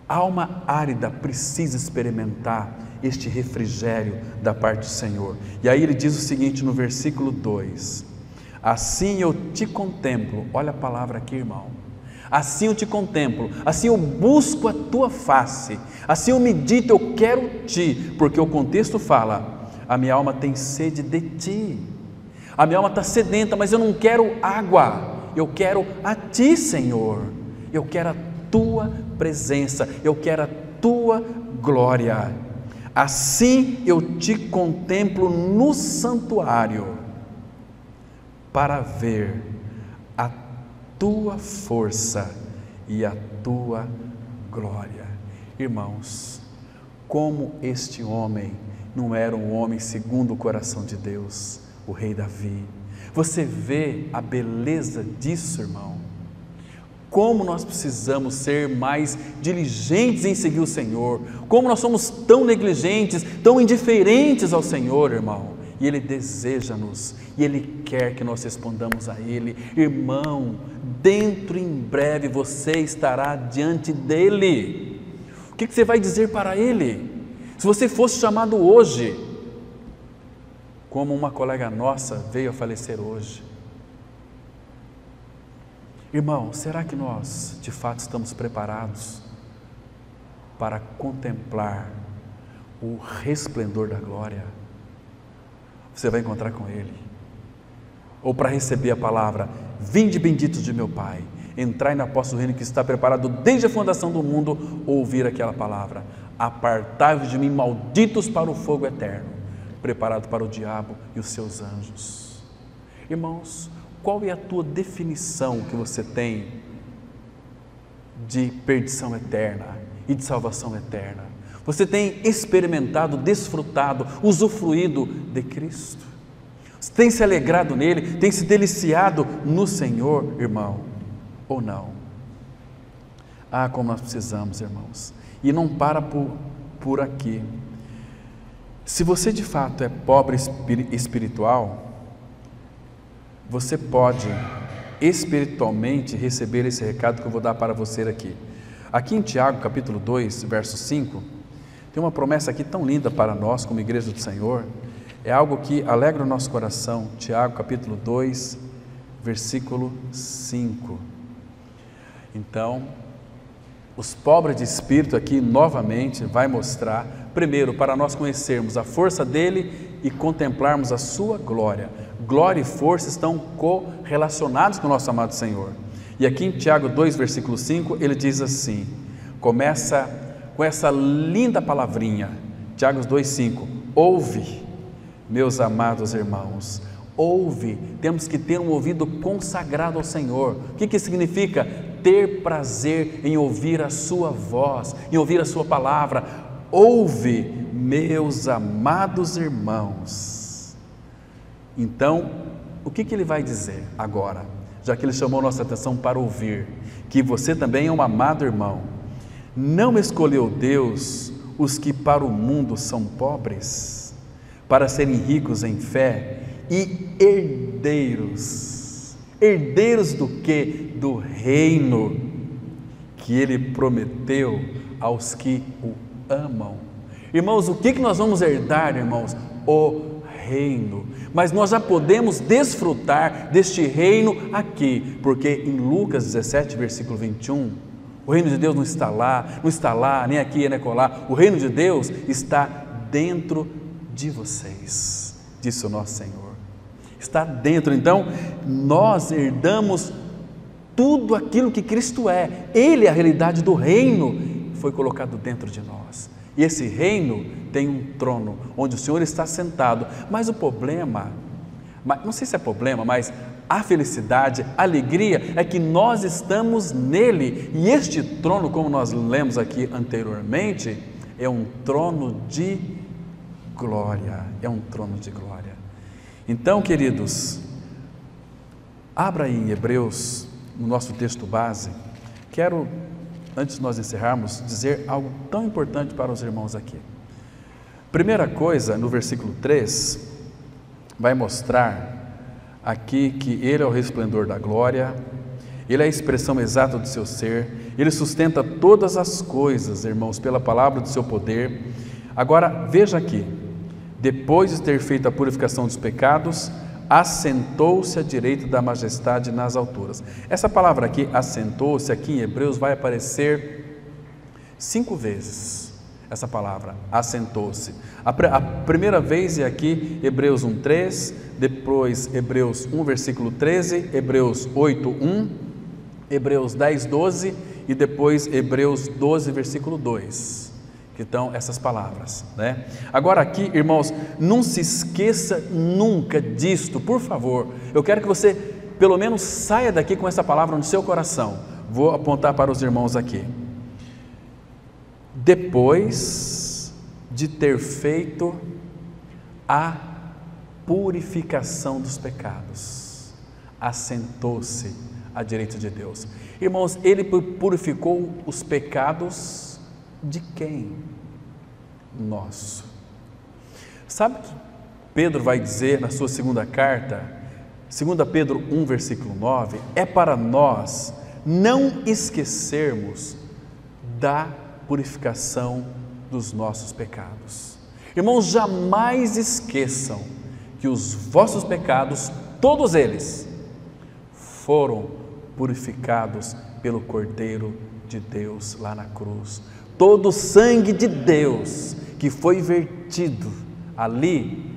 [SPEAKER 1] A alma árida precisa experimentar este refrigério da parte do Senhor. E aí ele diz o seguinte no versículo 2: assim eu te contemplo. Olha a palavra aqui, irmão. Assim eu te contemplo, assim eu busco a Tua face, assim eu medito, eu quero Ti, porque o contexto fala: a minha alma tem sede de Ti. A minha alma está sedenta, mas eu não quero água, eu quero a Ti, Senhor. Eu quero a Tua presença, eu quero a Tua glória. Assim eu Te contemplo no santuário, para ver a Tua força e a Tua glória. Irmãos, como este homem não era um homem segundo o coração de Deus, o rei Davi. Você vê a beleza disso, irmão? Como nós precisamos ser mais diligentes em seguir o Senhor, como nós somos tão negligentes, tão indiferentes ao Senhor, irmão. E Ele deseja-nos, e Ele quer que nós respondamos a Ele. Irmão, dentro em breve você estará diante dEle. O que você vai dizer para Ele? Se você fosse chamado hoje, como uma colega nossa veio a falecer hoje. Irmão, será que nós de fato estamos preparados para contemplar o resplendor da glória? Você vai encontrar com Ele. Ou para receber a palavra: vinde benditos de meu Pai, entrai na posse do reino que está preparado desde a fundação do mundo. Ouvir aquela palavra: apartai-vos de mim, malditos, para o fogo eterno, preparado para o diabo e os seus anjos. Irmãos, qual é a tua definição que você tem de perdição eterna e de salvação eterna? Você tem experimentado, desfrutado, usufruído de Cristo? Você tem se alegrado nele, tem se deliciado no Senhor, irmão, ou não? Ah, como nós precisamos, irmãos. E não para por aqui. Se você de fato é pobre espiritual, você pode espiritualmente receber esse recado que eu vou dar para você aqui. Aqui em Tiago, capítulo 2, verso 5, tem uma promessa aqui tão linda para nós como igreja do Senhor. É algo que alegra o nosso coração. Tiago, capítulo 2, versículo 5. Então, os pobres de espírito aqui novamente vai mostrar, primeiro, para nós conhecermos a força dele e contemplarmos a sua glória. Glória e força estão correlacionados com o nosso amado Senhor. E aqui em Tiago 2, versículo 5, ele diz assim, começa com essa linda palavrinha, Tiago 2, 5, ouve, meus amados irmãos, ouve, temos que ter um ouvido consagrado ao Senhor. O que significa? Ter prazer em ouvir a sua voz, em ouvir a sua palavra. Ouve, meus amados irmãos. Então, o que ele vai dizer agora? Já que ele chamou nossa atenção para ouvir, que você também é um amado irmão. Não escolheu Deus os que para o mundo são pobres, para serem ricos em fé e herdeiros. Herdeiros do quê? Do reino que Ele prometeu aos que o amam. Irmãos, o que nós vamos herdar, irmãos? O reino. Mas nós já podemos desfrutar deste reino aqui, porque em Lucas 17, versículo 21, o reino de Deus não está lá, nem aqui, nem acolá. O reino de Deus está dentro de vocês, disse o nosso Senhor. Está dentro, então nós herdamos tudo aquilo que Cristo é. Ele é a realidade do reino, foi colocado dentro de nós. E esse reino tem um trono, onde o Senhor está sentado. Mas o problema, não sei se é problema, mas a felicidade, a alegria é que nós estamos nele. E este trono, como nós lemos aqui anteriormente, é um trono de glória. É um trono de glória. Então, queridos, abra aí em Hebreus, no nosso texto base. Quero, antes de nós encerrarmos, dizer algo tão importante para os irmãos aqui. Primeira coisa, no versículo 3, vai mostrar aqui que Ele é o resplendor da glória, Ele é a expressão exata do seu ser, Ele sustenta todas as coisas, irmãos, pela palavra do seu poder. Agora, veja aqui, depois de ter feito a purificação dos pecados, assentou-se à direita da majestade nas alturas. Essa palavra aqui, assentou-se, aqui em Hebreus vai aparecer 5 vezes. essa palavra, assentou-se. A primeira vez é aqui Hebreus 1:3, depois Hebreus 1 versículo 13, Hebreus 8:1, Hebreus 10:12 e depois Hebreus 12 versículo 2, que estão essas palavras, né? Agora aqui, irmãos, não se esqueça nunca disto, por favor. Eu quero que você pelo menos saia daqui com essa palavra no seu coração. Vou apontar para os irmãos aqui. Depois de ter feito a purificação dos pecados, assentou-se à direita de Deus. Irmãos, ele purificou os pecados de quem? Nosso. Sabe o que Pedro vai dizer na sua segunda carta? 2 Pedro 1 versículo 9, é para nós não esquecermos da purificação dos nossos pecados. Irmãos, jamais esqueçam que os vossos pecados, todos eles, foram purificados pelo Cordeiro de Deus lá na cruz. Todo o sangue de Deus que foi vertido ali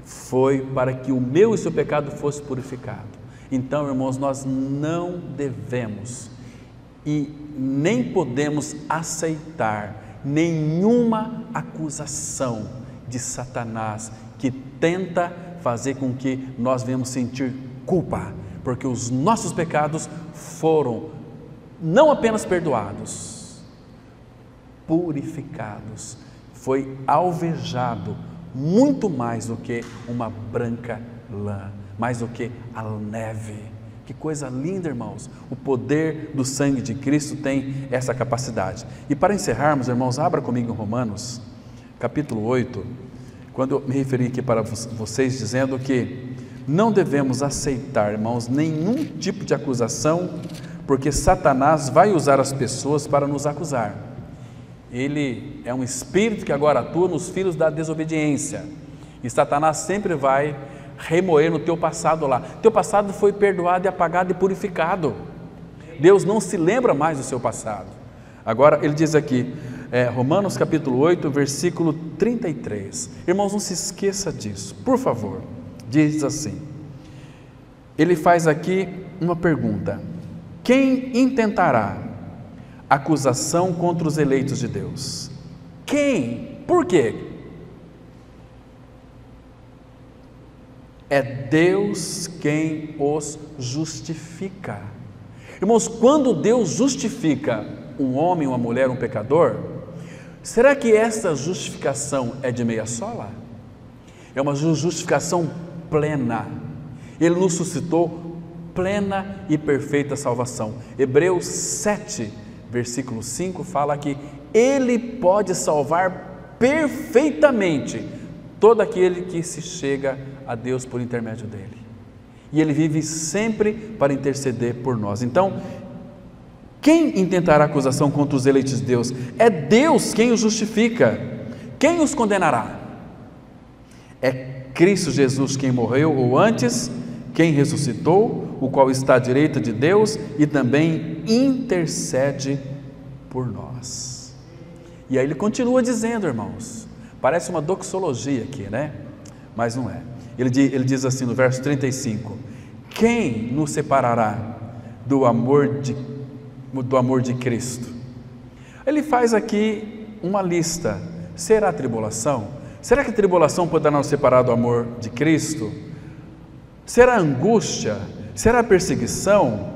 [SPEAKER 1] foi para que o meu e o seu pecado fosse purificado. Então, irmãos, nós não devemos e nem podemos aceitar nenhuma acusação de Satanás que tenta fazer com que nós venhamos sentir culpa, porque os nossos pecados foram não apenas perdoados, purificados, foi alvejado muito mais do que uma branca lã, mais do que a neve. Que coisa linda, irmãos, o poder do sangue de Cristo tem essa capacidade. E para encerrarmos, irmãos, abra comigo em Romanos, capítulo 8, quando eu me referi aqui para vocês, dizendo que não devemos aceitar, irmãos, nenhum tipo de acusação, porque Satanás vai usar as pessoas para nos acusar. Ele é um espírito que agora atua nos filhos da desobediência, e Satanás sempre vai remoer no teu passado lá. Teu passado foi perdoado e apagado e purificado. Deus não se lembra mais do seu passado. Agora ele diz aqui, Romanos capítulo 8, versículo 33. Irmãos, não se esqueça disso, por favor. Diz assim, ele faz aqui uma pergunta: quem intentará acusação contra os eleitos de Deus? Quem? Por quê? É Deus quem os justifica. Irmãos, quando Deus justifica um homem, uma mulher, um pecador, será que essa justificação é de meia sola? É uma justificação plena. Ele nos suscitou plena e perfeita salvação. Hebreus 7, versículo 5 fala que Ele pode salvar perfeitamente todo aquele que se chega a Deus por intermédio dele, e Ele vive sempre para interceder por nós. Então, quem intentará acusação contra os eleitos de Deus? É Deus quem os justifica. Quem os condenará? É Cristo Jesus quem morreu, ou antes, quem ressuscitou, o qual está à direita de Deus e também intercede por nós. E aí ele continua dizendo, irmãos, parece uma doxologia aqui, né? Mas não é. Ele diz assim no verso 35, quem nos separará do amor de Cristo? Ele faz aqui uma lista. Será a tribulação? Será que a tribulação poderá nos separar do amor de Cristo? Será a angústia? Será a perseguição?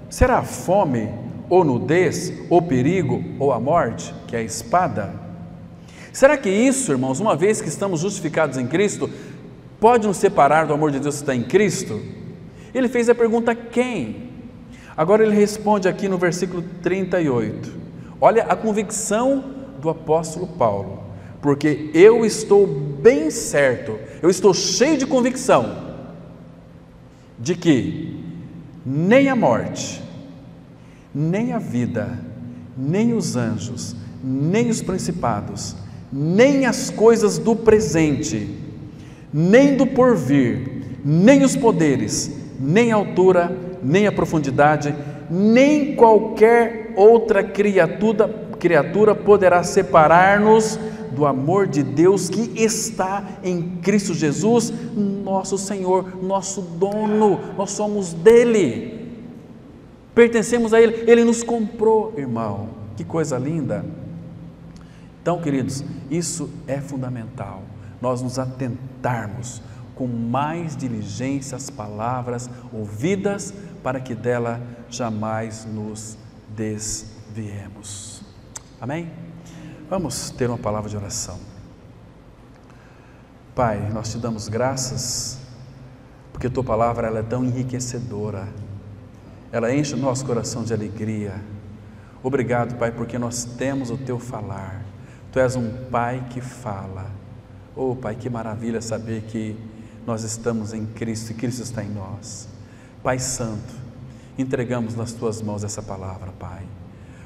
[SPEAKER 1] Será a fome? Ou nudez? Ou perigo? Ou a morte, que é a espada? Será que isso, irmãos, uma vez que estamos justificados em Cristo, pode nos separar do amor de Deus que está em Cristo? Ele fez a pergunta quem? Agora ele responde aqui no versículo 38. Olha a convicção do apóstolo Paulo, porque eu estou bem certo, eu estou cheio de convicção de que nem a morte, nem a vida, nem os anjos, nem os principados, nem as coisas do presente, nem do porvir, nem os poderes, nem a altura, nem a profundidade, nem qualquer outra criatura criatura poderá separar-nos do amor de Deus que está em Cristo Jesus, nosso Senhor, nosso dono? Nós somos dele, pertencemos a Ele, Ele nos comprou, irmão. Que coisa linda! Então, queridos, isso é fundamental, nós nos atentarmos com mais diligência às palavras ouvidas, para que dela jamais nos desviemos. Amém? Vamos ter uma palavra de oração. Pai, nós te damos graças, porque Tua palavra ela é tão enriquecedora, ela enche o nosso coração de alegria. Obrigado, Pai, porque nós temos o Teu falar. Tu és um Pai que fala. Oh, Pai, que maravilha saber que nós estamos em Cristo e Cristo está em nós. Pai Santo, entregamos nas Tuas mãos essa palavra, Pai.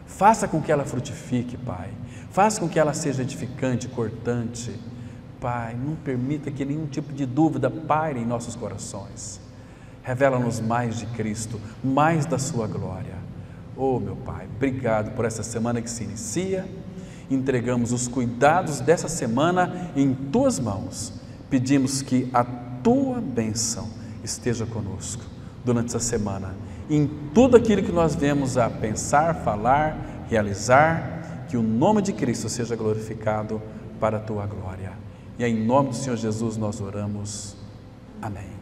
[SPEAKER 1] Faça com que ela frutifique, Pai. Faça com que ela seja edificante, cortante. Pai, não permita que nenhum tipo de dúvida paire em nossos corações. Revela-nos mais de Cristo, mais da Sua glória. Oh, meu Pai, obrigado por essa semana que se inicia. Entregamos os cuidados dessa semana em Tuas mãos. Pedimos que a Tua bênção esteja conosco durante essa semana, em tudo aquilo que nós vemos a pensar, falar, realizar, que o nome de Cristo seja glorificado para a Tua glória. E é em nome do Senhor Jesus nós oramos. Amém.